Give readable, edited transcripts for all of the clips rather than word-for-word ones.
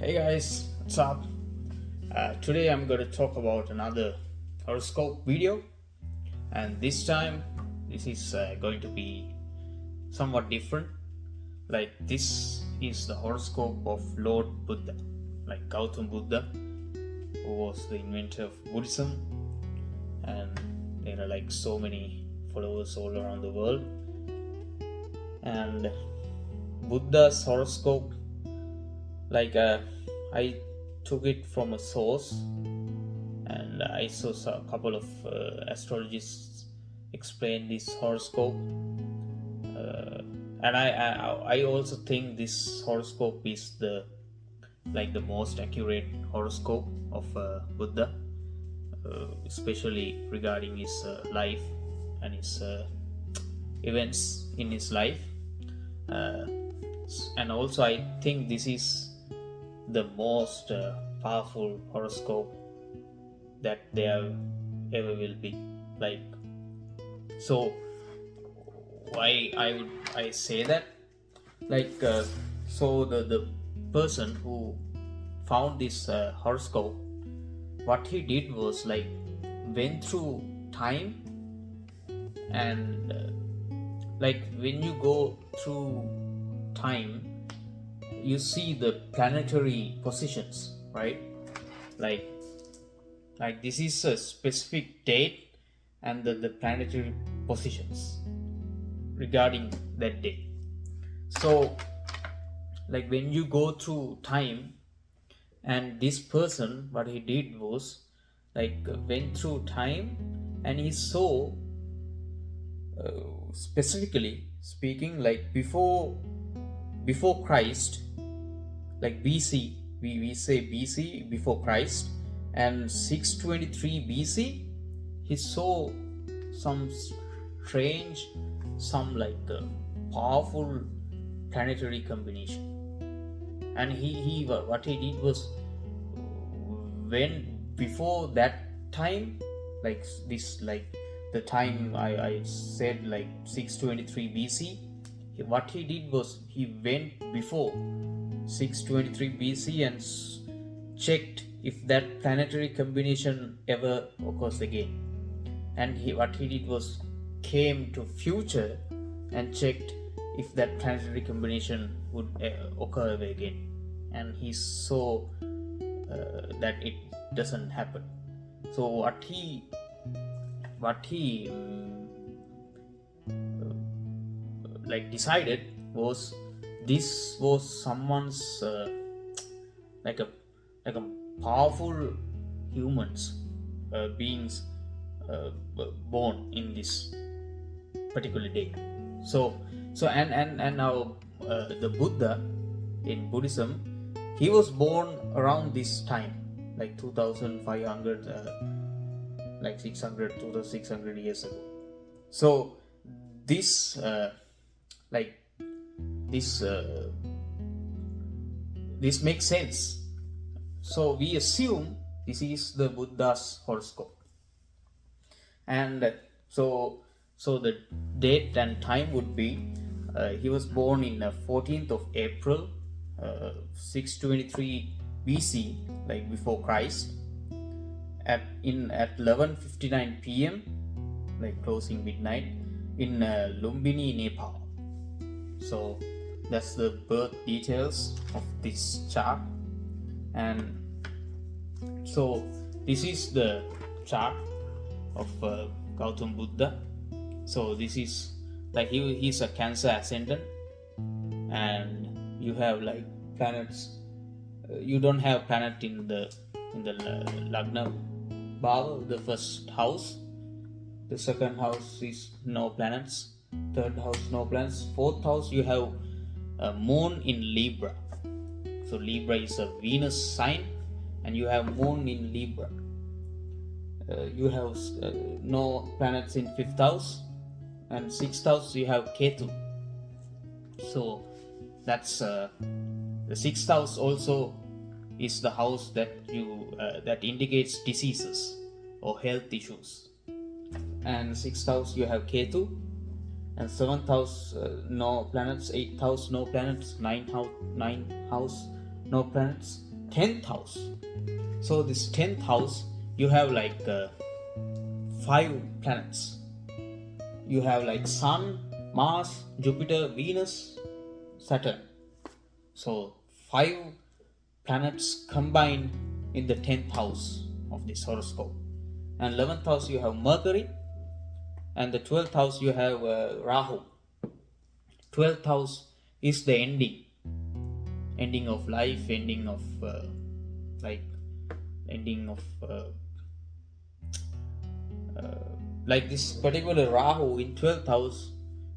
Hey guys, what's up? Today I'm going to talk about another horoscope video, and this time this is going to be somewhat different. Like, this is the horoscope of Lord Buddha, like Gautam Buddha, who was the inventor of Buddhism, and there are like so many followers all around the world. And Buddha's horoscope, I took it from a source, and I saw a couple of astrologists explain this horoscope, and I also think this horoscope is the most accurate horoscope of Buddha, especially regarding his life and his events in his life, and also I think this is the most powerful horoscope that there ever will be. So why I say that, so the person who found this horoscope, what he did was went through time, and when you go through time, you see the planetary positions, right? Like this is a specific date and the planetary positions regarding that day. So when you go through time, and this person, what he did was went through time, and he saw, specifically speaking, before Christ, BC, we say BC, before Christ, and 623 BC, he saw some strange, powerful planetary combination. And he what he did was, when before that time, the time I said, 623 BC, what he did was he went before 623 BC and checked if that planetary combination ever occurs again. And what he did was came to future and checked if that planetary combination would occur ever again. And he saw that it doesn't happen. So what he decided was, this was someone's a powerful humans, beings born in this particular day. So now the Buddha in Buddhism, he was born around this time, 2500 2600 years ago. So this this makes sense. So we assume this is the Buddha's horoscope, and so the date and time would be, he was born in 14th of April, 623 BC, before Christ, at 11:59 p.m., closing midnight, in Lumbini, Nepal. So that's the birth details of this chart. And so this is the chart of Gautam Buddha. So this is he's a Cancer ascendant, and you have planets. You don't have planet in the Lagna Bhava, the first house. The second house is no planets. Third house, no planets. Fourth house, you have a moon in Libra. So Libra is a Venus sign, and you have moon in Libra. You have no planets in fifth house, and sixth house you have Ketu. So that's the sixth house also is the house that that indicates diseases or health issues. And sixth house you have Ketu, and seventh house no planets, eighth house no planets, ninth house no planets, 10th house. So this 10th house, you have like 5 planets. You have like Sun, Mars, Jupiter, Venus, Saturn. So 5 planets combined in the 10th house of this horoscope. And 11th house you have Mercury, and the 12th house you have Rahu. 12th house is the ending of life, ending of like this particular Rahu in 12th house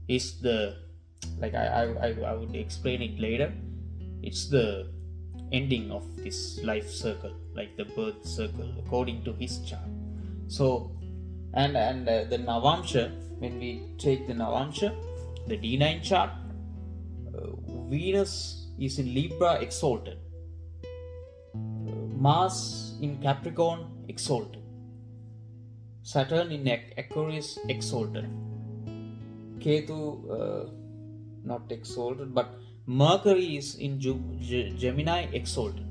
is the, like I would explain it later. It's the ending of this life circle, like the birth circle according to his chart. So and the Navamsha, when we take the Navamsha, the D9 chart, Venus is in Libra exalted, Mars in Capricorn exalted, Saturn in Aquarius exalted, Ketu not exalted, but Mercury is in Gemini exalted,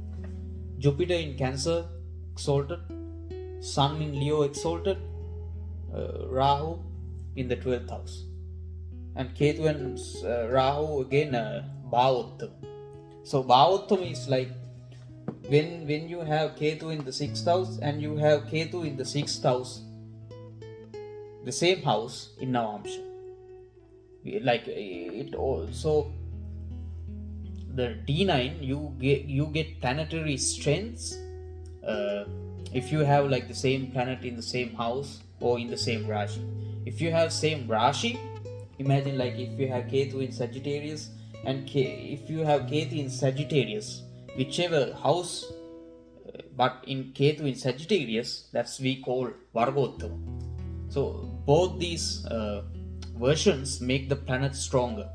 Jupiter in Cancer exalted, Sun in Leo exalted, Rahu in the 12th house, and Ketu and Rahu again Bhavottam. So Bhavottam is like when you have Ketu in the 6th house and you have Ketu in the 6th house, the same house in Navamsha. Like it also, the D9 you get planetary strengths if you have like the same planet in the same house or in the same Rashi. If you have same Rashi, imagine like if you have Ketu in Sagittarius and if you have Ketu in Sagittarius, whichever house, but in Ketu in Sagittarius, that's we call Vargottama. So both these versions make the planet stronger.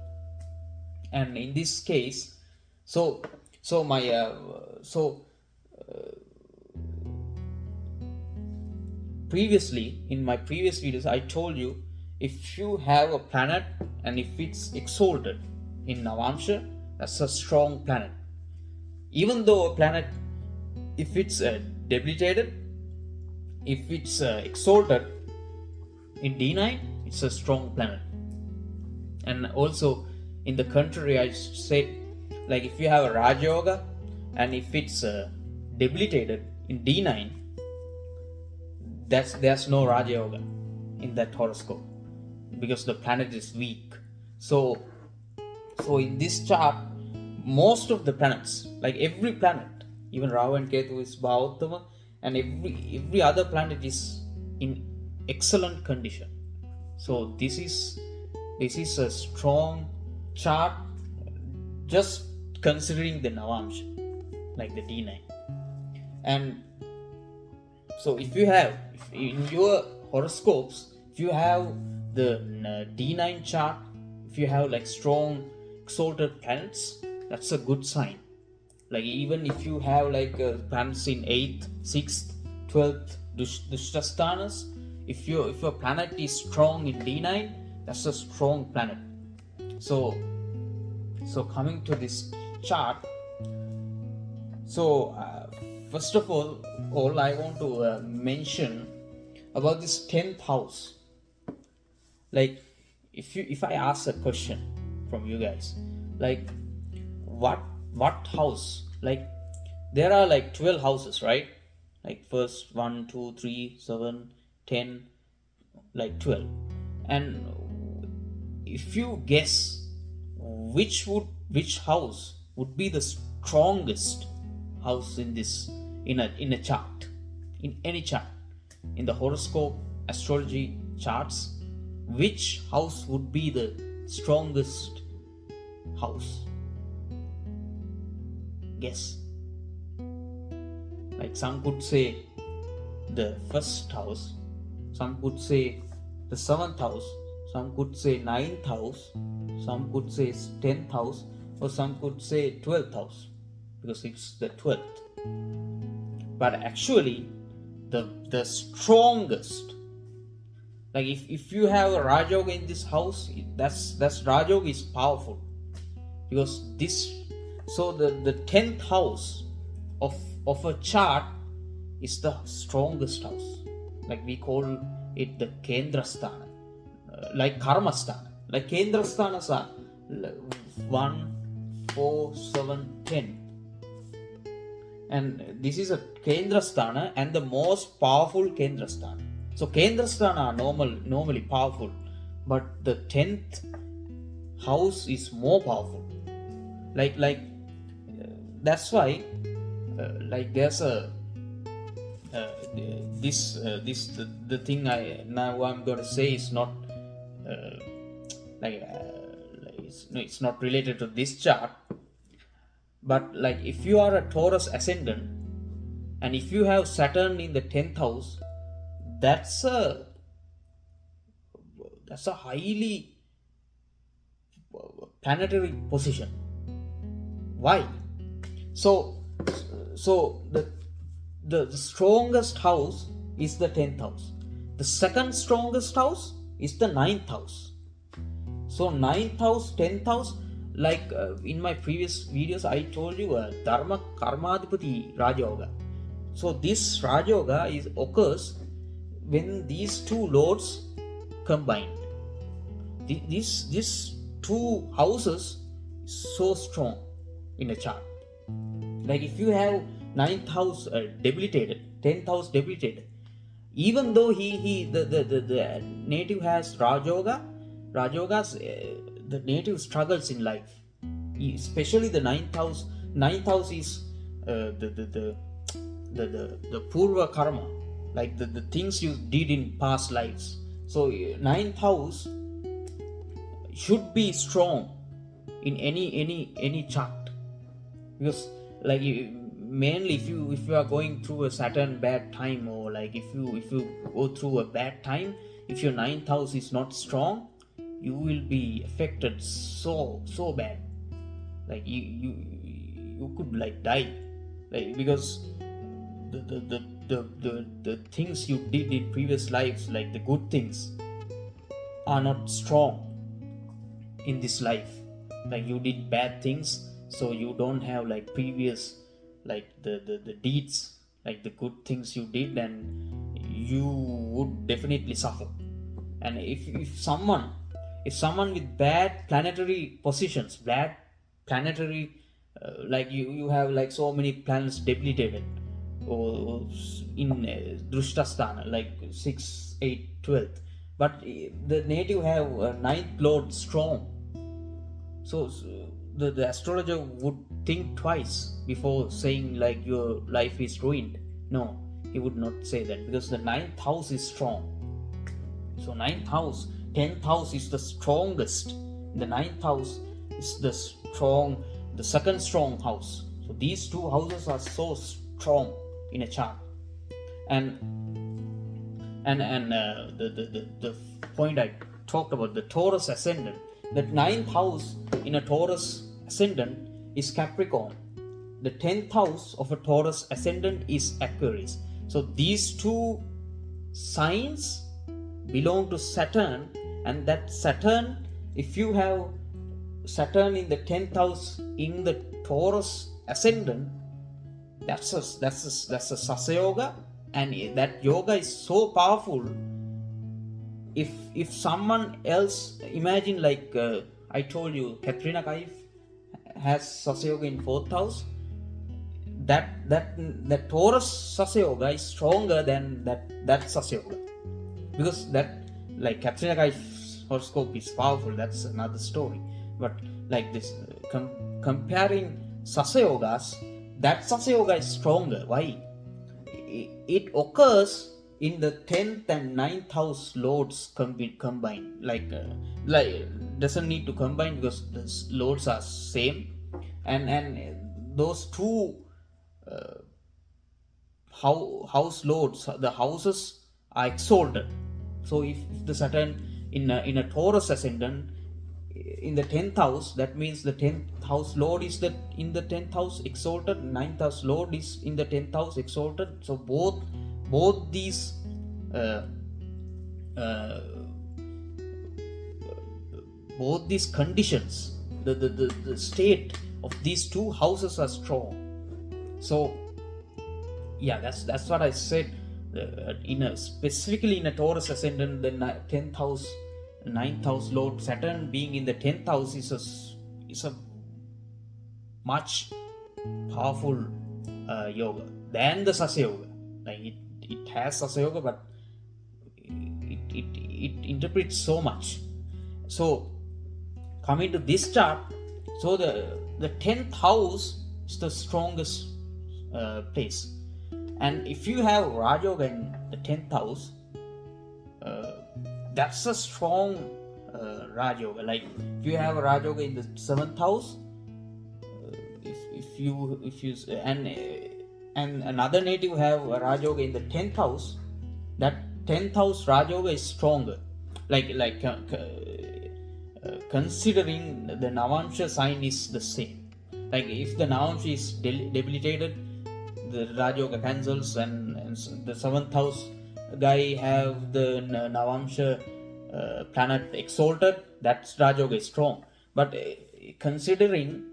And in this case, previously in my previous videos I told you, if you have a planet and if it's exalted in Navamsha, that's a strong planet. Even though a planet, if it's debilitated, if it's exalted in D9, it's a strong planet. And also in the contrary, I said, like if you have a Raja Yoga and if it's debilitated in D9, there's no Raja Yoga in that horoscope because the planet is weak. So in this chart, most of the planets, like every planet, even Rahu and Ketu is Bhavottama, and every other planet is in excellent condition. So this is a strong chart, just considering the Navamsha, like the D9. And so if in your horoscopes, if you have the D9 chart, if you have like strong exalted planets, that's a good sign. Like even if you have like planets in 8th, 6th, 12th Dushtasthanas, if your planet is strong in D9, that's a strong planet. So coming to this chart, so first of all I want to mention about this 10th house. Like if I ask a question from you guys, like what house, like there are like 12 houses, right? Like first 1, 2, 3, 7, 10, like 12. And if you guess which house would be the strongest house in a chart, in any chart, in the horoscope, astrology charts, which house would be the strongest house? Guess. Like some could say the first house, some could say the 7th house, some could say 9th house, some could say 10th house, or some could say 12th house because it's the 12th. But actually the strongest, like if you have a Raja Yoga in this house, that's Raja Yoga is powerful because this, so the 10th house of a chart is the strongest house. Like we call it the Kendrasthana, like Karmasthana. Like Kendrasthanas are 1, 4, 7, 10. And this is a Kendrasthana and the most powerful Kendrasthana. So Kendrasthana are normally powerful, but the 10th house is more powerful. That's why like there's a the thing I'm going to say is not it's not related to this chart, but like if you are a Taurus ascendant and if you have Saturn in the 10th house, that's a highly planetary position. Why? So the strongest house is the 10th house. The second strongest house is the 9th house. So 9th house, 10th house, like in my previous videos I told you DharmaKarmadhipathi Yoga. So this Raj Yoga occurs when these two lords combine. These two houses so strong in a chart. Like if you have 9th house debilitated, 10th house debilitated, even though the native has Rajogas, the native struggles in life, especially the 9th house. 9th house is the purva karma, like the things you did in past lives. So 9th house should be strong in any chart, because like mainly if you are going through a Saturn bad time, or like if you go through a bad time, if your 9th house is not strong, you will be affected so bad. Like you could like die, like because the things you did in previous lives, like the good things, are not strong in this life. Like you did bad things, so you don't have like previous, like the deeds, like the good things you did, and you would definitely suffer. And if someone with bad planetary positions, bad planetary like you have like so many planets debilitated, or in Drustasthana, like 6, 8, 12th, but the native have 9th lord strong. So the astrologer would think twice before saying like your life is ruined. No, he would not say that, because the 9th house is strong. So 9th house, 10th house is the strongest. The 9th house is the second strong house. So these two houses are so strong in a chart. And the point I talked about, the Taurus ascendant, that 9th house in a Taurus ascendant is Capricorn. The 10th house of a Taurus ascendant is Aquarius. So these two signs belong to Saturn, and that Saturn, if you have Saturn in the 10th house in the Taurus ascendant, that's a Sasa Yoga, and that yoga is so powerful. If someone else, imagine like I told you, Katrina Kaif has Sasa Yoga in 4th house. That Taurus Sasa Yoga is stronger than that Sasa Yoga, because that, like Katrina Kaif's horoscope is powerful. That's another story. But like this, comparing Sasa Yogas, that Sasa Yoga is stronger. Why? It occurs in the 10th and 9th house lords combined. Like doesn't need to combine, because the lords are same, and those two house lords, the houses are exalted. So if the Saturn in a Taurus ascendant in the 10th house, that means the 10th house lord is in the 10th house exalted, 9th house lord is in the 10th house exalted. So both these conditions, the state of these two houses are strong. So yeah, that's what I said. Specifically in a Taurus ascendant, the 10th house, 9th house Lord Saturn being in the 10th house is a much powerful yoga than the Sasya Yoga. Like it has Sasya Yoga, but it interprets so much. So coming to this chart, so the 10th house is the strongest place. And if you have Raj Yoga in the 10th house, that's a strong Raj Yoga. Like if you have Raj Yoga in the 7th house, if you and another native have Raj Yoga in the 10th house, that 10th house Raj Yoga is stronger. Considering the Navamsha sign is the same. Like if the Navamsha is debilitated, the Raj Yoga cancels, and the 7th house guy have the Navamsha planet exalted, that's Raj Yoga is strong. But considering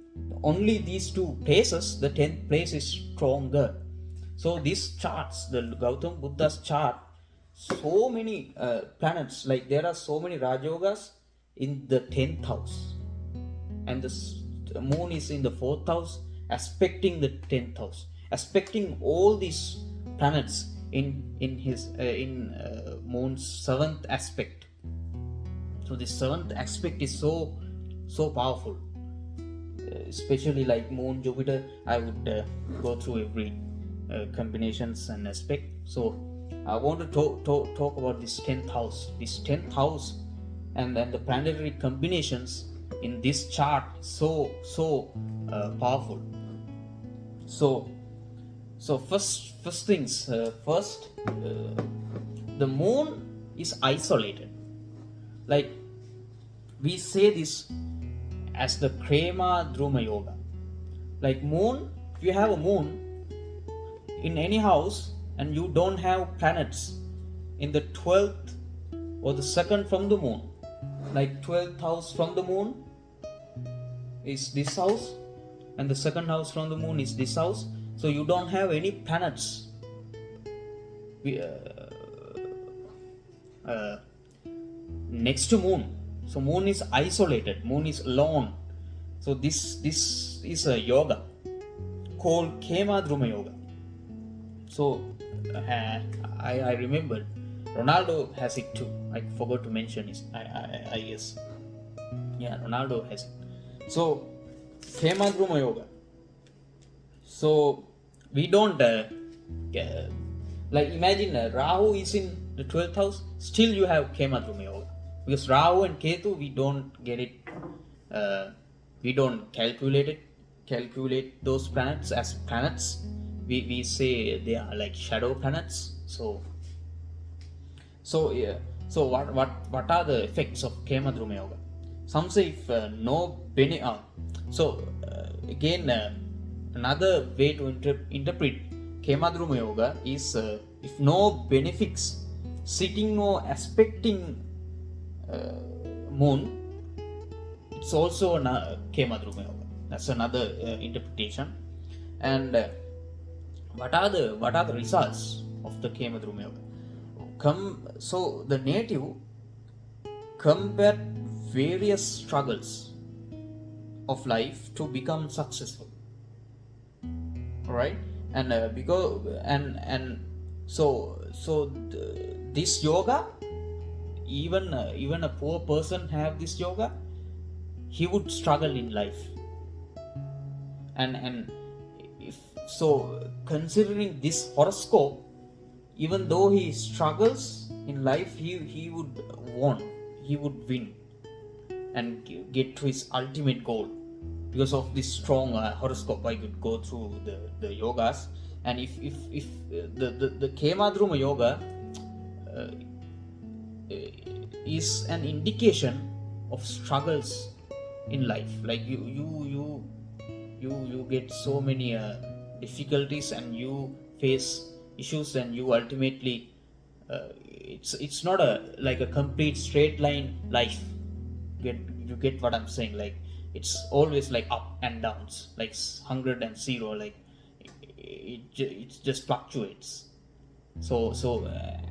only these two places, the 10th place is stronger. So these charts, the Gautam Buddha's chart, so many planets, like there are so many Raj Yogas in the 10th house, and the moon is in the 4th house, aspecting the 10th house, aspecting all these planets in moon's 7th aspect. So this 7th aspect is so powerful, especially like moon Jupiter. I would go through every combinations and aspect. So I want to talk about this 10th house and then the planetary combinations in this chart, so powerful. So first things first, the moon is isolated. Like we say this as the Kremadruma Yoga. Like moon, if you have a moon in any house and you don't have planets in the 12th or the 2nd from the moon, like 12th house from the moon is this house and the 2nd house from the moon is this house, so you don't have any planets next to moon. So moon is isolated, moon is alone. So this is a yoga called Kremadruma Yoga. So I remember Ronaldo has it too. I forgot to mention it. I guess. Yeah, Ronaldo has it. So Kremadruma Yoga. So we don't like imagine Rahu is in the 12th house. Still you have Kremadruma Yoga, because Rahu and Ketu we don't get it. We don't calculate those planets as planets. We say they are like shadow planets. So what are the effects of Kremadruma Yoga? Some say if no benefit. Again, another way to interpret Kremadruma Yoga is if no benefics, sitting or aspecting moon, it's also a Kremadruma Yoga. That's another interpretation. And what are the results of the Kremadruma Yoga? So the native combat various struggles of life to become successful. All right, and this yoga, even a poor person have this yoga, he would struggle in life. And if so, considering this horoscope, even though he struggles in life, he would win and get to his ultimate goal. Because of this strong horoscope, I could go through the yogas, and if the Kremadruma Yoga is an indication of struggles in life. Like you get so many difficulties and you face issues, and you ultimately it's not like a complete straight line life. You get what I'm saying? Like it's always like up and downs, like 100 and 0. Like it just fluctuates.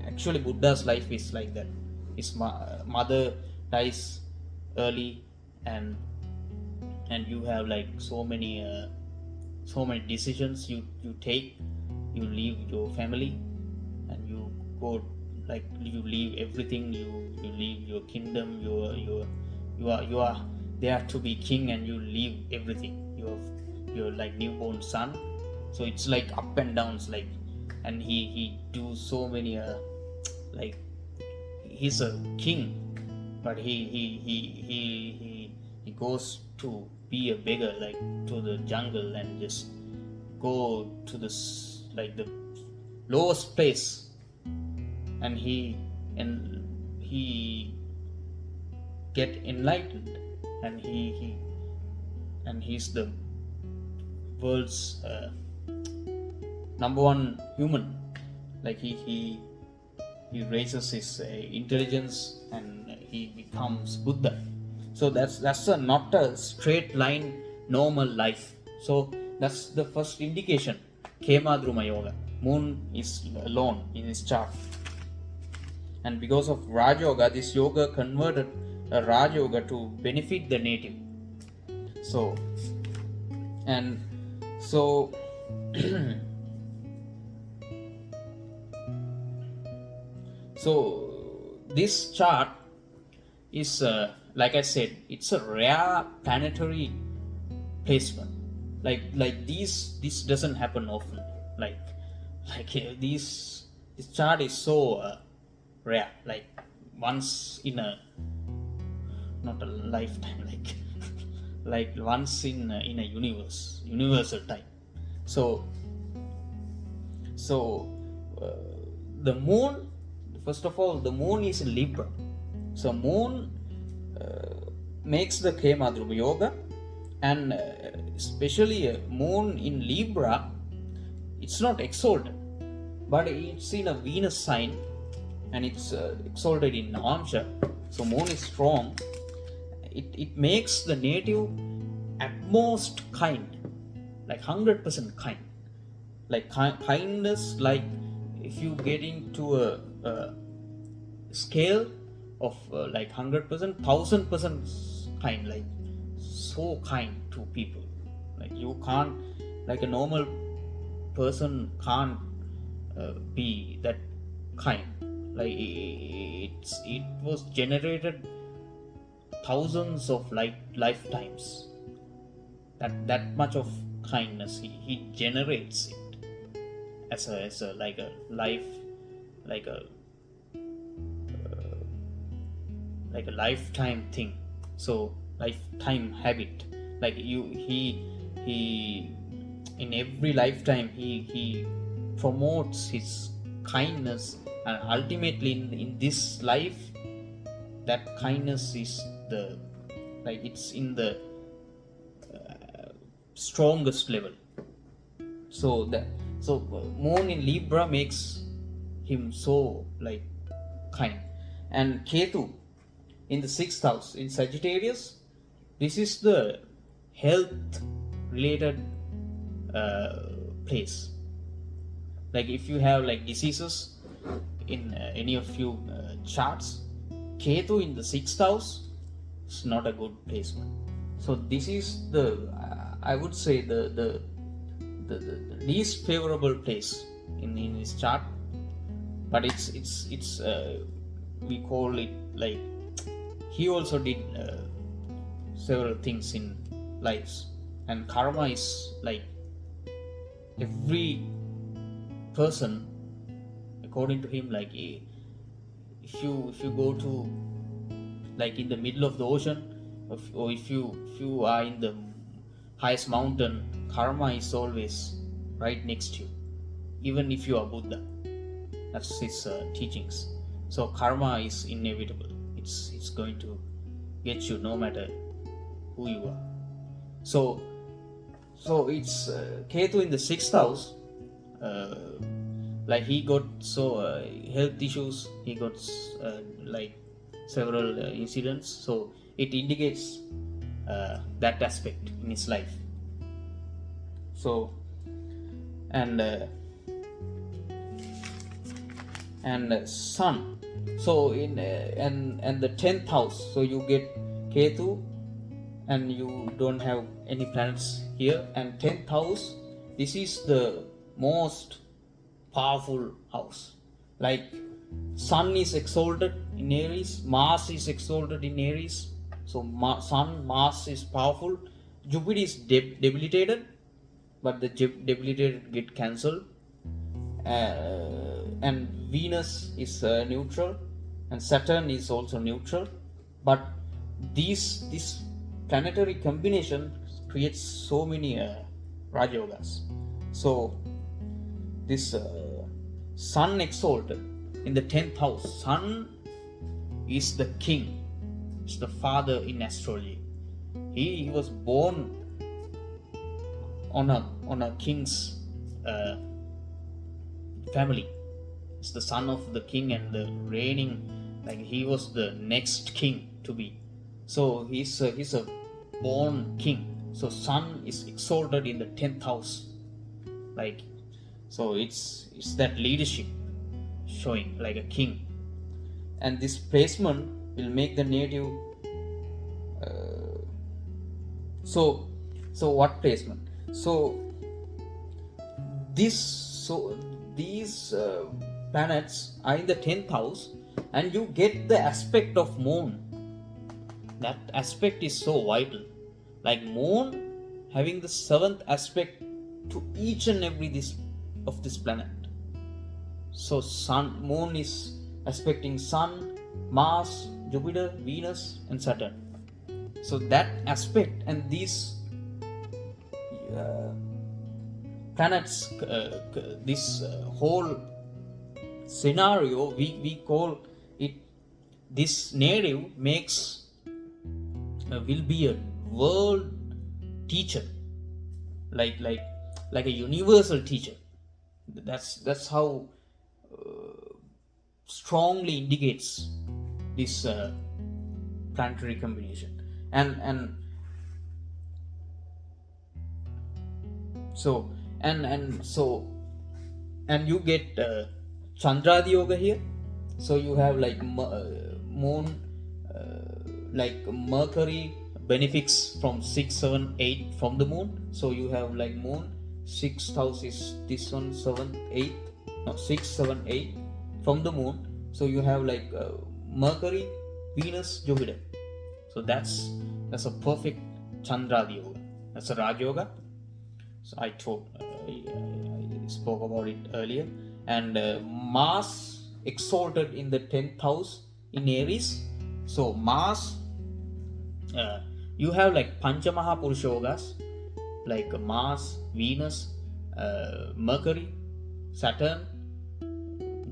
Actually Buddha's life is like that. His mother dies early, and you have like so many decisions you take. You leave your family and you go, like you leave everything. You leave your kingdom. You are there to be king, and you leave everything. You're like newborn son. So it's like up and downs, like, and he do so many like he's a king, but he goes to be a beggar, like to the jungle, and just go to this like the lowest place, and he get enlightened, and he's the world's number one human. Like he raises his intelligence, and he becomes Buddha. So that's not a straight line normal life. So that's the first indication. Kremadruma Yoga, moon is alone in his chart, and because of Raj Yoga, this yoga converted a Raj Yoga to benefit the native. So so this chart is like I said, it's a rare planetary placement. Like this doesn't happen often. Like this chart is so rare. Like once in a, not a lifetime, like once in a universal time. So the moon, first of all, the moon is in Libra. So moon makes the Kremadruma Yoga, and especially moon in Libra, it's not exalted, but it's in a Venus sign, and it's exalted in Navamsha. So moon is strong. It makes the native at most kind, like 100% kind. Like kindness, like if you get into a scale of like 100%, 1000% kind, like so kind to people. Like you can't, like a normal person can't be that kind. Like it was generated thousands of lifetimes. That much of kindness he generates it as a like a life, like a lifetime thing. So lifetime habit. Like he in every lifetime he promotes his kindness, and ultimately in this life, that kindness is the, like it's in the strongest level. So moon in Libra makes him so like kind. And Ketu in the 6th house in Sagittarius, this is the health related place. Like if you have like diseases in any of you charts, Ketu in the 6th house is not a good placement. So this is the I would say the least favorable place in his chart. But it's we call it like he also did several things in lives, and karma is like every person, according to him, like if you go to like in the middle of the ocean, or if you are in the highest mountain, karma is always right next to you, even if you are Buddha. That's his teachings. So karma is inevitable. It's going to get you no matter who you are. So it's Ketu in the 6th house. Like he got health issues. He got like several incidents. So it indicates that aspect in his life. So and sun. So in and the 10th house, so you get Ketu, and you don't have any planets here. And 10th house, this is the most powerful house. Like sun is exalted in Aries, Mars is exalted in Aries. So sun, Mars is powerful. Jupiter is debilitated, but the debilitated get cancelled. And Venus is neutral, and Saturn is also neutral. But this planetary combination creates so many Rajogas. So this Sun exalted in the 10th house. Sun is the king, is the father in astrology. He was born on a king's family. It's the son of the king and the reigning, like he was the next king to be. So he's a born king. So sun is exalted in the 10th house. Like, so it's that leadership showing like a king. And this placement will make the native so what placement? So these planets are in the 10th house, and you get the aspect of moon. That aspect is so vital. Like moon having the 7th aspect to each and every this planet. So moon is aspecting sun, Mars, Jupiter, Venus, and Saturn. So that aspect and these planets, this whole scenario, we call it, this native makes will be a world teacher, like a universal teacher. That's how strongly indicates this planetary combination. And you get Chandradhi Yoga here. So you have like moon, like Mercury benefits from 6, 7, 8 from the moon. So you have like moon, 6th house is this one, 7th, 8th, no, 6, 7, 8 from the moon. So you have like Mercury, Venus, Jupiter. So that's a perfect Chandradhi Yoga. That's a Raj Yoga. So I spoke about it earlier. And Mars exalted in the 10th house in Aries. So Mars, you have like Pancha maha purusha yogas, like Mars, Venus, Mercury, Saturn,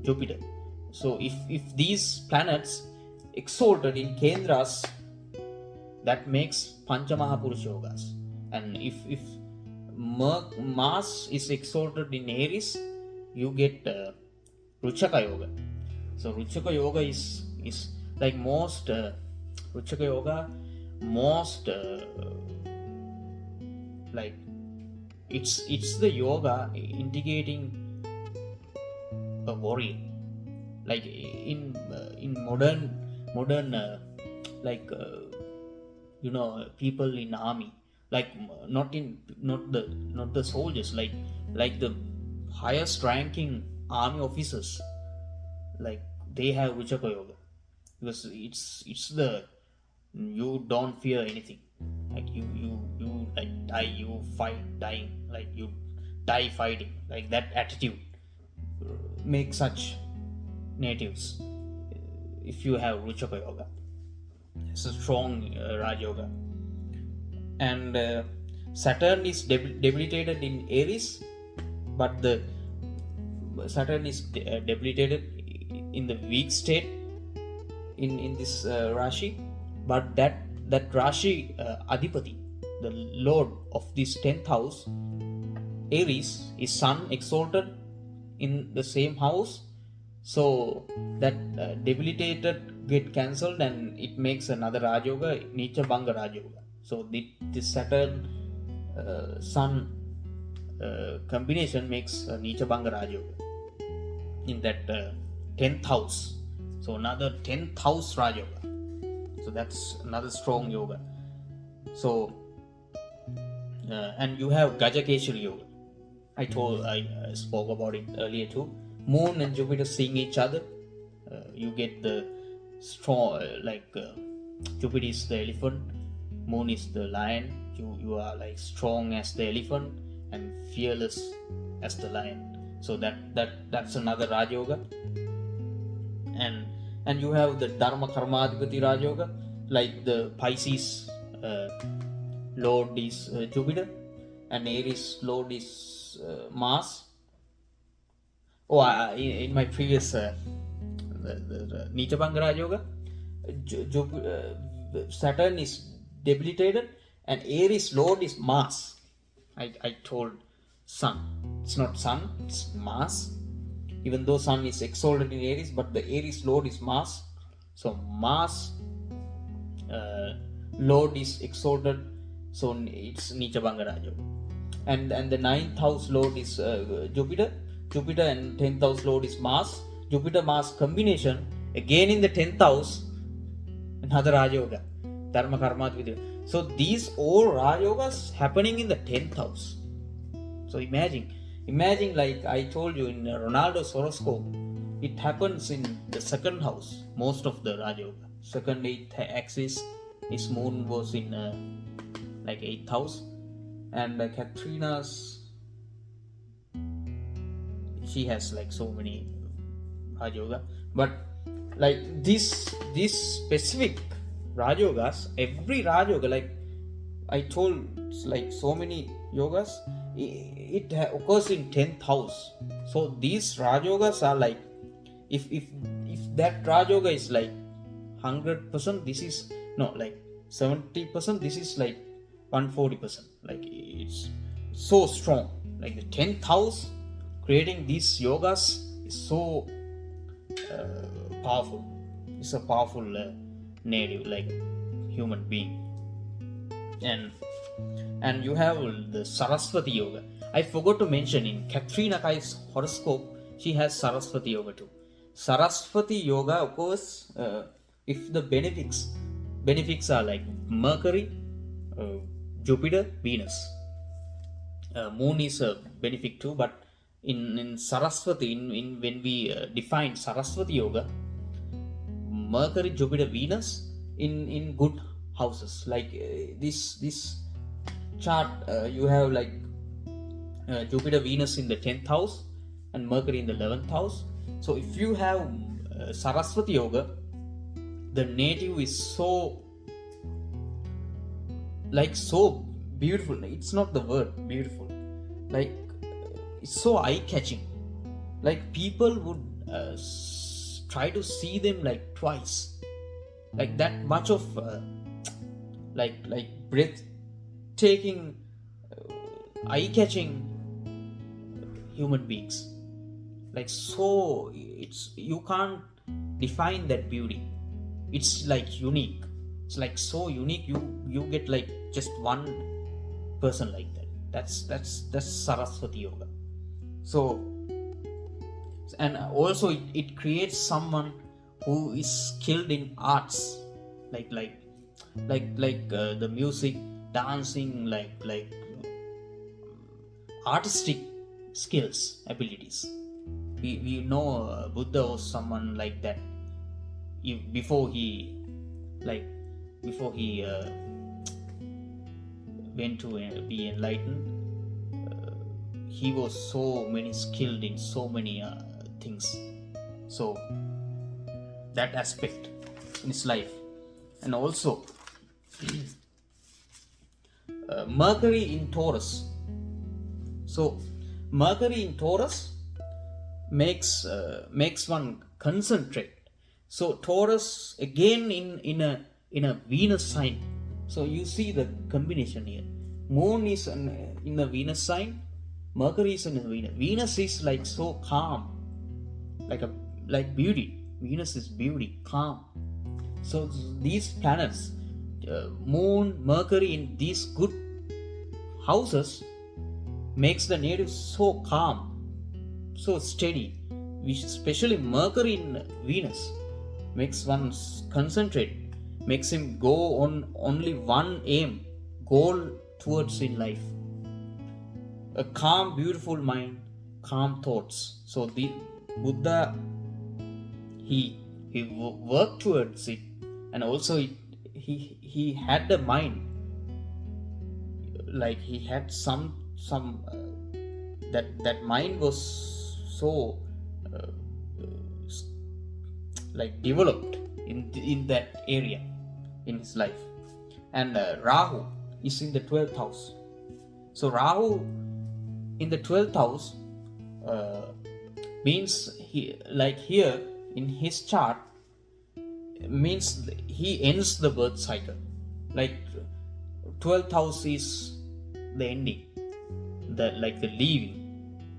Jupiter. So if these planets exalted in Kendras, that makes Pancha maha purusha yogas. And if Mars is exalted in Aries, you get Ruchaka Yoga. So Ruchaka Yoga is like most Ruchaka Yoga, most like it's the yoga indicating a warrior. Like in modern like people in army, like not the soldiers, like the highest ranking army officers, like they have Ruchaka Yoga, because it's the, you don't fear anything, like you like die, you fight dying, like you die fighting, like that attitude make such natives. If you have Ruchaka Yoga, it's a strong Raj Yoga. And Saturn is debilitated in Aries, but the Saturn is debilitated in the weak state in this Rashi, but that Rashi Adhipati, the Lord of this 10th house, Aries, is Sun exalted in the same house. So that debilitated get cancelled, and it makes another Raj Yoga, Neecha Banga Raj Yoga. So this Saturn Sun combination makes Neecha Banga Raj Yoga in that 10th house. So another 10th house Raj Yoga. So that's another strong yoga. So and you have Gaja Keshari Yoga. I spoke about it earlier too. Moon and Jupiter seeing each other. You get the strong, Jupiter is the elephant, Moon is the lion. You are like strong as the elephant and fearless as the lion. So that's another Raj Yoga. And you have the DharmaKarmadhipathi Raj Yoga, like the Pisces Lord is Jupiter and Aries Lord is Mars. In my previous the Neecha Banga Raj Yoga, Saturn is debilitated and Aries Lord is Mars. I told Sun. It's not Sun, it's Mars. Even though Sun is exalted in Aries, but the Aries Lord is Mars. So Mars Lord is exalted, so it's Neecha Banga Raj Yoga. And the 9th house Lord is Jupiter and 10th house Lord is Mars. Jupiter Mars combination again in the 10th house, another Raj Yoga, DharmaKarmadhipathi Yoga. So these all Raj Yogas happening in the 10th house. So imagine like I told you in Ronaldo's horoscope, it happens in the 2nd house, most of the Raj Yoga. Second 8th axis, his moon was in 8th house. And Katrina's, she has like so many Raj Yoga. But like this specific Raj Yogas, every Raj Yoga, like I told, like so many yogas, it occurs in 10th house. So these Raj Yogas are like, if that Raj Yoga is like 100%, this is no like 70%, this is like 140%. Like it's so strong. Like the 10th house creating these yogas is so powerful. It's a powerful native, like human being. And you have the Saraswati Yoga. I forgot to mention in Katrina Kai's horoscope, she has Saraswati Yoga too. Saraswati Yoga, of course, if the benefics are like Mercury, Jupiter, Venus. Moon is a benefic too, but in Saraswati, when we define Saraswati Yoga, Mercury, Jupiter, Venus in good houses. Like this chart, you have like Jupiter, Venus in the 10th house and Mercury in the 11th house. So if you have Saraswati Yoga, the native is so beautiful. It's not the word beautiful, like it's so eye-catching. Like people would try to see them like twice, like that much of like breathtaking, eye-catching human beings. Like so, you can't define that beauty. It's like unique. It's like so unique. You get like just one person like that. That's Saraswati Yoga. So, and also it creates someone who is skilled in arts, like the music, dancing, like artistic skills, abilities. We know Buddha was someone like that. Before he went to be enlightened, he was so many skilled in so many things. So that aspect in his life. And also Mercury in Taurus. So Mercury in Taurus makes one concentrate. So Taurus again in a Venus sign. So you see the combination here. Moon is in a Venus sign. Mercury is in a Venus. Venus is like so calm, like beauty. Venus is beauty, calm. So these planets, Moon, Mercury in these good houses, makes the native so calm, so steady, which especially Mercury in Venus makes one concentrate, makes him go on only one aim, goal towards in life. A calm, beautiful mind, calm thoughts. So the Buddha, he worked towards it, and also he had the mind, like he had some that mind was so uh, like developed in that area in his life. And Rahu is in the 12th house. So Rahu in the 12th house means he, like here in his chart, means he ends the birth cycle. Like 12th house is the ending, the like the leaving.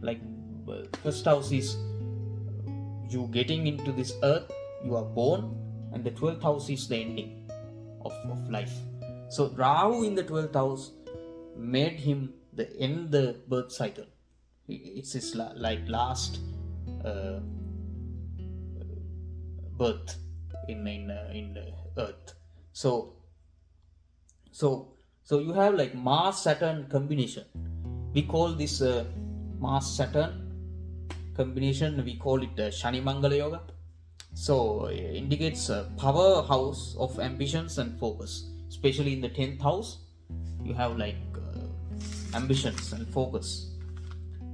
Like first house is you getting into this earth, you are born, and the 12th house is the ending of life. So Rahu in the 12th house made him the end the birth cycle. It's his like last birth in the earth. So you have like Mars Saturn combination. We call this Mars Saturn combination, we call it Shani Mangal Yoga. So it indicates a powerhouse of ambitions and focus, especially in the 10th house. You have like ambitions and focus,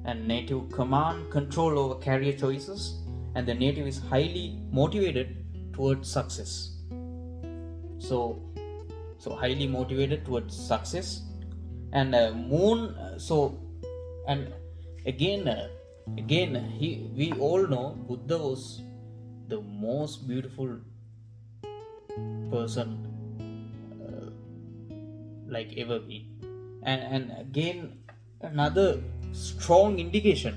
and native command control over career choices, and the native is highly motivated towards success. So highly motivated towards success. And moon, so and again we all know Buddha was the most beautiful person like ever been. And again another strong indication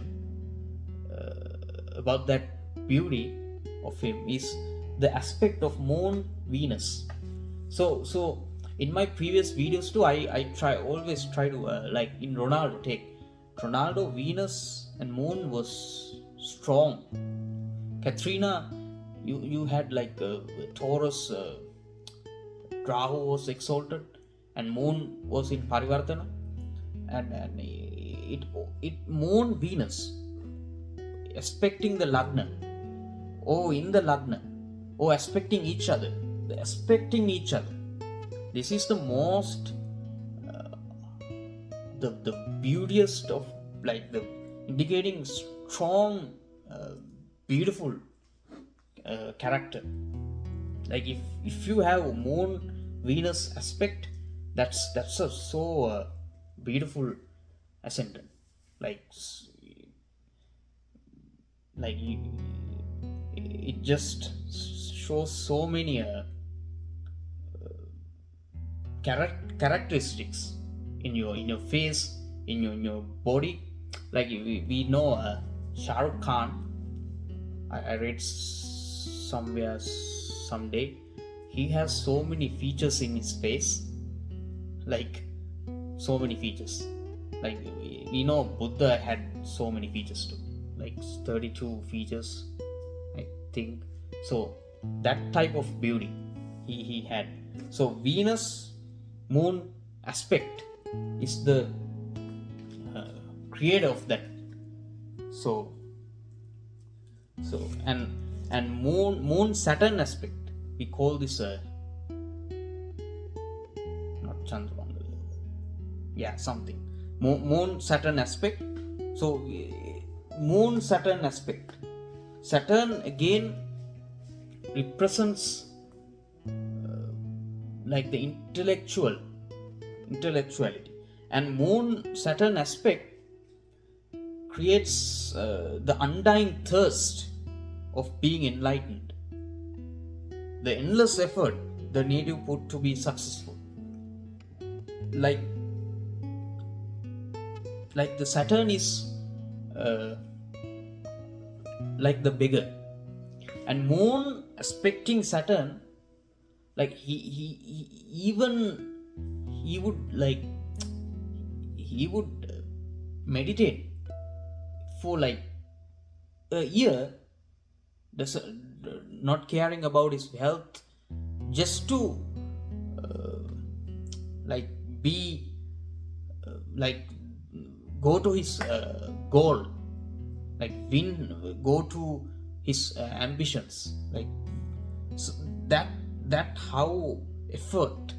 about that beauty of him is the aspect of moon Venus. So in my previous videos too, I always try to like in Ronaldo, Venus and moon was strong. Katrina, you had like Taurus, Rahu was exalted, and moon was in Parivartana, and it moon Venus aspecting the Lagna, in the Lagna, aspecting each other. This is the most the beautiest of, like, the indicating strong beautiful character. Like if you have moon Venus aspect, that's a so beautiful ascendant. Like it just shows so many characteristics in your face, in your body. Like we know Shah Rukh Khan. I read somewhere someday he has so many features in his face, like so many features. Like we know Buddha had so many features too, like 32 features I think. So that type of beauty he had. So Venus moon aspect is the creator of that. So and moon Saturn aspect, we call this not Chandradhi Yoga, something moon Saturn aspect. So moon Saturn aspect, Saturn again represents like the intellectuality, and moon Saturn aspect creates the undying thirst of being enlightened, the endless effort the native put to be successful. Like the Saturn is like the beggar, and moon aspecting Saturn, like he would meditate for like a year, not caring about his health, just to like be like go to his goal, like go to his ambitions, like so that how effort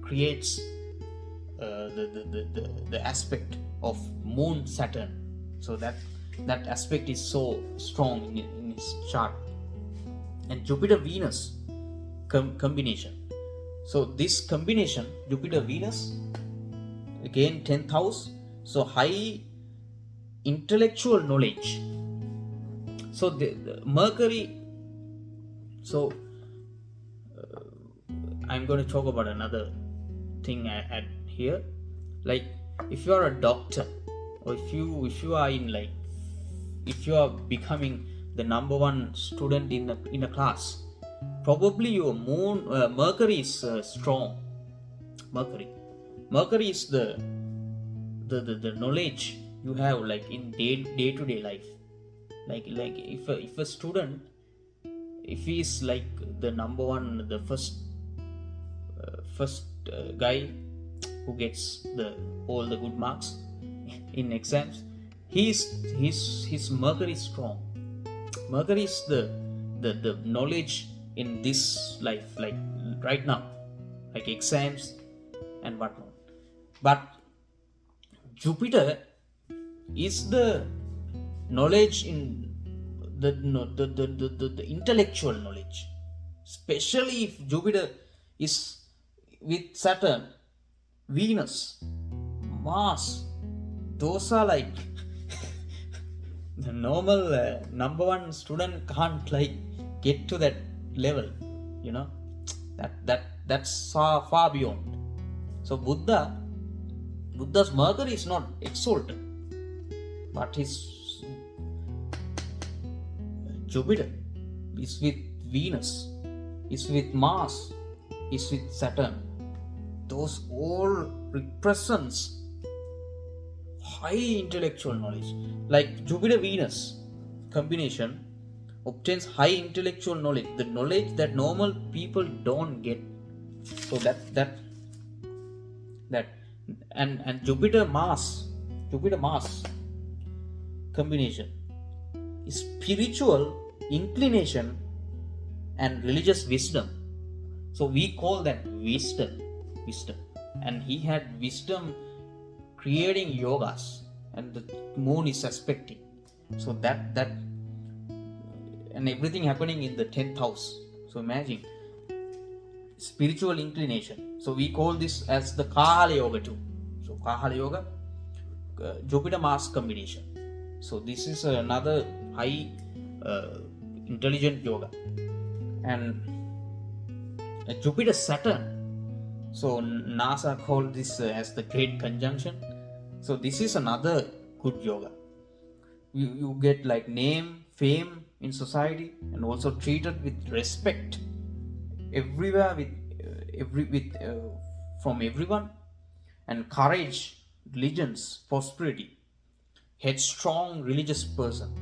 creates the aspect of moon Saturn. So that aspect is so strong in his chart. And Jupiter Venus combination, so this combination Jupiter Venus, again 10th house, so high intellectual knowledge. So the Mercury, so I'm going to talk about another thing I had here. Like if you are a doctor, or if you are in like, if you are becoming the number one student in a class, probably your Mercury is strong. Mercury is the knowledge you have like in day to day life. Like if a student, if he is like the number one, the first guy who gets all the good marks in exams, his Mercury is strong. Mercury is the knowledge in this life, like right now, like exams and whatnot. But Jupiter is the knowledge in the intellectual knowledge, especially if Jupiter is with Saturn, Venus, Mars. Those are like the normal number one student can't like get to that level, you know. That's far beyond. So Buddha's Mercury is not exalted, but his Jupiter is with Venus, is with Mars, is with Saturn. Those all represents high intellectual knowledge. Like Jupiter Venus combination obtains high intellectual knowledge, the knowledge that normal people don't get. So that and Jupiter Mars combination is spiritual inclination and religious wisdom. So we call that wisdom. And he had wisdom creating yogas, and the moon is aspecting. So that and everything happening in the 10th house. So imagine spiritual inclination. So we call this as the Kaahala Yoga too. So Kaahala Yoga, Jupiter Mars combination. So this is another high intelligent yoga. And Jupiter Saturn, so NASA called this as the Great Conjunction. So this is another good yoga. You get like name, fame in society, and also treated with respect everywhere, with from everyone, and courage, diligence, prosperity, headstrong religious person.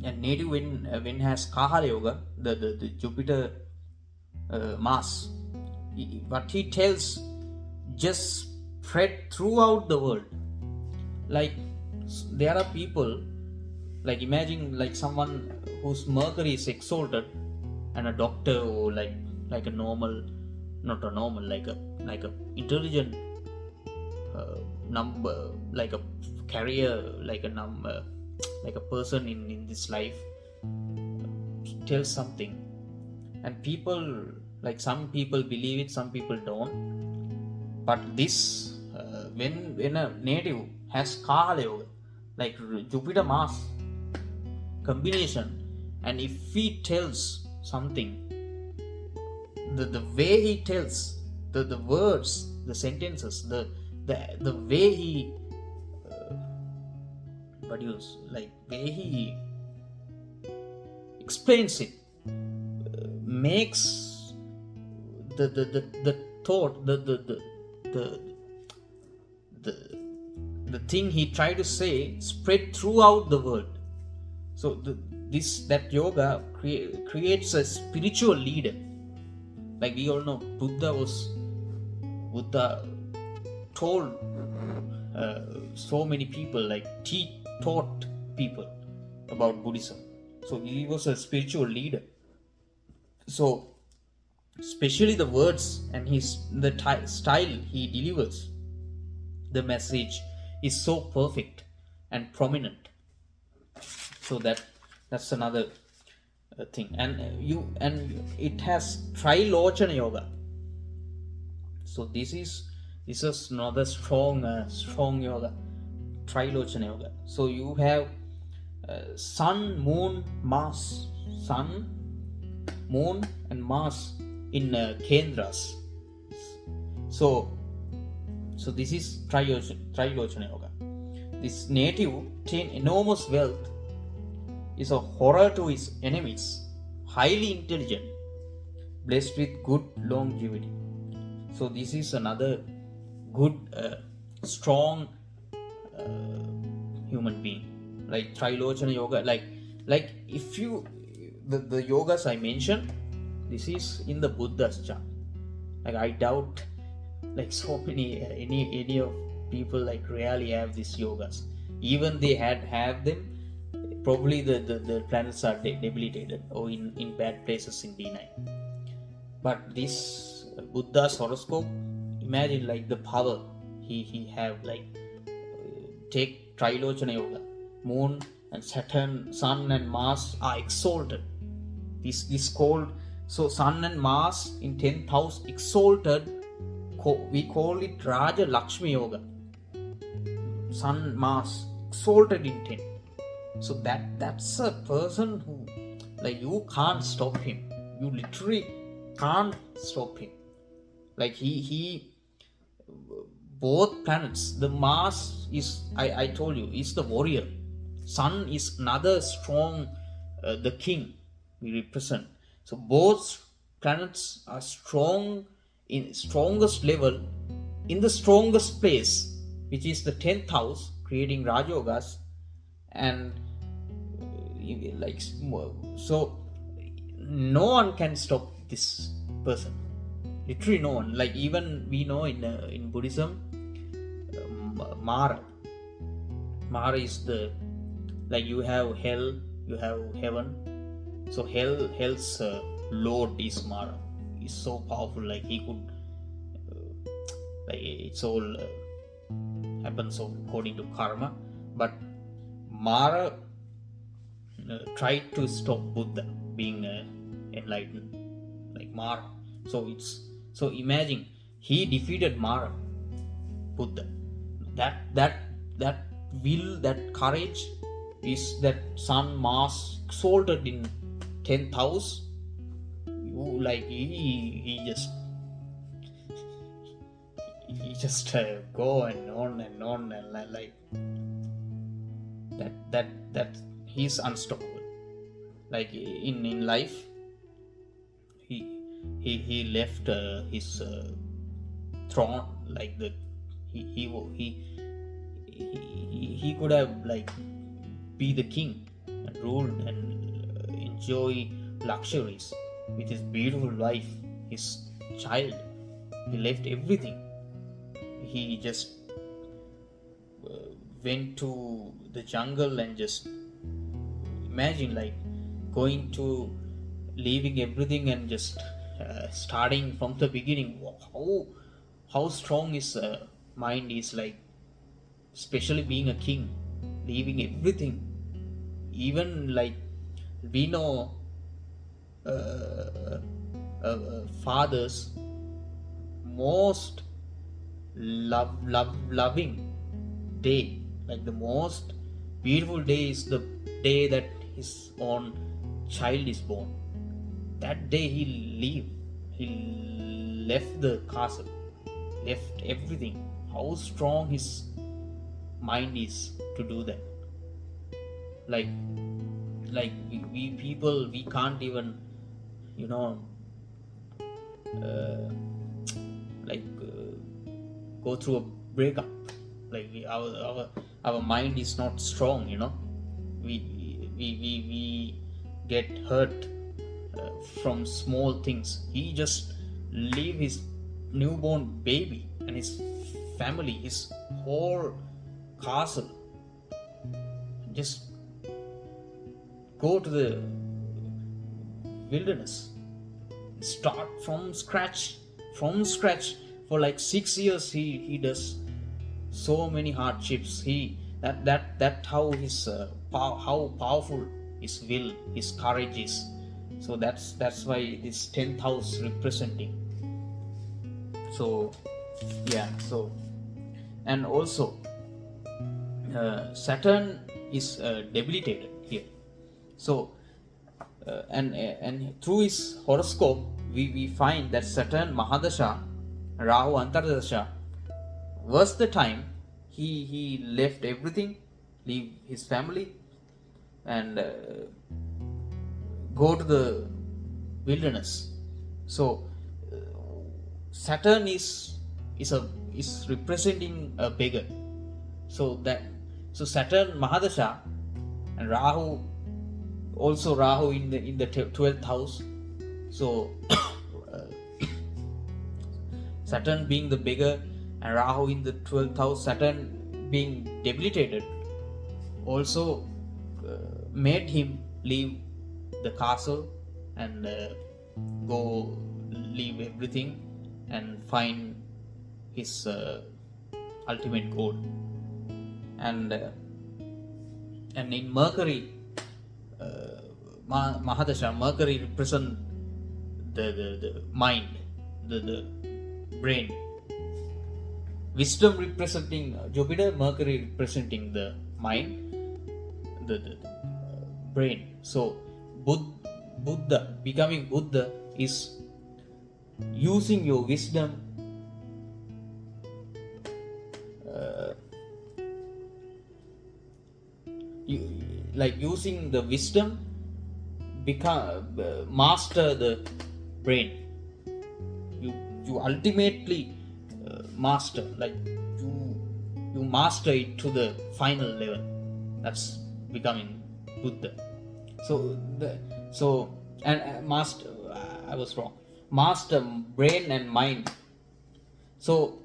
And native when has Kaahala Yoga, the Jupiter Mars, what he tells just spread throughout the world. Like there are people, like imagine like someone whose Mercury is exalted, and a doctor, or like a normal, not a normal, like a intelligent number, like a career, like a number, like a person in this life tells something, and people, like some people believe it, some people don't. But this when a native has Kaahala Yoga, like Jupiter Mars combination, and if he tells something, the way he tells the words, the sentences, the way he way he explains it, makes the thought, the the thing he tried to say spread throughout the world. So that yoga creates a spiritual leader. Like we all know, Buddha told so many people, like taught people about Buddhism. So he was a spiritual leader. So especially the words and the style he delivers the message is so perfect and prominent. So that's another thing. And it has Thrilochana Yoga. So this is another strong yoga, Thrilochana Yoga. So you have sun, moon, Mars, sun, moon and Mars in Kendras. So this is Thrilochana Yoga. This native attained enormous wealth, is a horror to his enemies, highly intelligent, blessed with good longevity. So this is another good, strong human being, like Thrilochana Yoga. Like if you the yogas I mentioned, this is in the Buddha's chart. Like I doubt like so many any of people like rarely have these yogas. Even they have them, probably the planets are debilitated or in bad places in D9. But this Buddha's horoscope, imagine like the power he have. Like take Thrilochana Yoga, moon and Saturn, sun and Mars are exalted. This called, so sun and Mars in 10th house exalted, we call it Raja Lakshmi Yoga. Sun, Mars exalted in 10. So that's a person who, like, you can't stop him. You literally can't stop him. Like he both planets, the Mars is, I told you, is the warrior. Sun is another strong, the king we represent. So both planets are strong in strongest level, in the strongest place, which is the 10th house, creating Rajogas. And like, so no one can stop this person, literally no one. Like even we know in Buddhism, Mara is the, like you have hell, you have heaven. So hell's lord is Mara. He's so powerful. Like he could like it's all happens according to karma. But Mara tried to stop Buddha being enlightened, like Mara. So imagine he defeated Mara, Buddha. That will, that courage is that Sun, Mars exalted in 10th house. You like he just go and on and like that he's unstoppable. Like in life, he left his throne, like the he could have like be the king and rule and enjoy luxuries with his beautiful wife, his child. He left everything. He just went to the jungle and just imagine like going to leaving everything and just starting from the beginning. How strong his mind is, like especially being a king, leaving everything. Even like we know fathers most loving day, like the most beautiful day is the day that his own child is born. That day he left the castle, left everything. How strong his mind is to do that. Like we people, we can't even go through a breakup. Like our mind is not strong, you know. We get hurt from small things. He just leave his newborn baby and his family, his whole castle, just go to the wilderness, start from scratch for like 6 years. He does so many hardships. That how his how powerful his will, his courage is. So that's why this 10th house representing. So yeah, so and also Saturn is debilitated here. So and through his horoscope we find that Saturn Mahadasha, Rahu Antardasha was the time he left everything, leave his family, and go to the wilderness. So Saturn is representing a beggar. So Saturn Mahadasha and Rahu, also Rahu in the 12th house. So Saturn being the beggar and Rahu in the 12th house, Saturn being debilitated, also made him leave the castle and go leave everything and find his ultimate goal. And in Mercury, Mahadasha, Mercury represent the mind, the brain. Wisdom representing Jupiter, Mercury representing the mind, the brain. So Buddha, becoming Buddha is using your wisdom, like using the wisdom, master the brain. You ultimately master, like you master it to the final level. That's becoming Buddha. Master, I was wrong. Master brain and mind. So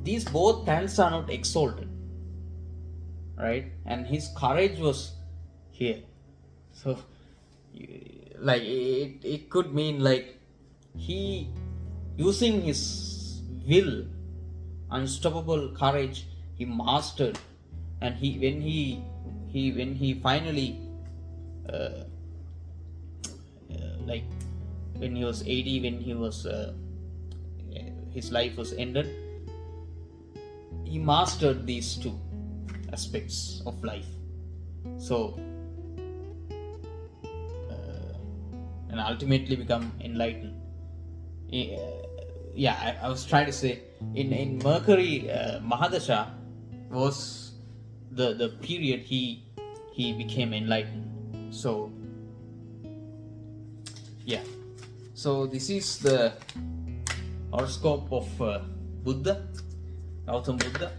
these both planets are not exalted, right? And his courage was here. So like it could mean like he using his will, unstoppable courage, he mastered. And when he finally like when he was 80, when he was his life was ended, he mastered these two aspects of life. So and ultimately become enlightened. I was trying to say in Mercury, Mahadasha was the period he became enlightened. So yeah, so this is the horoscope of Buddha, Gautam Buddha.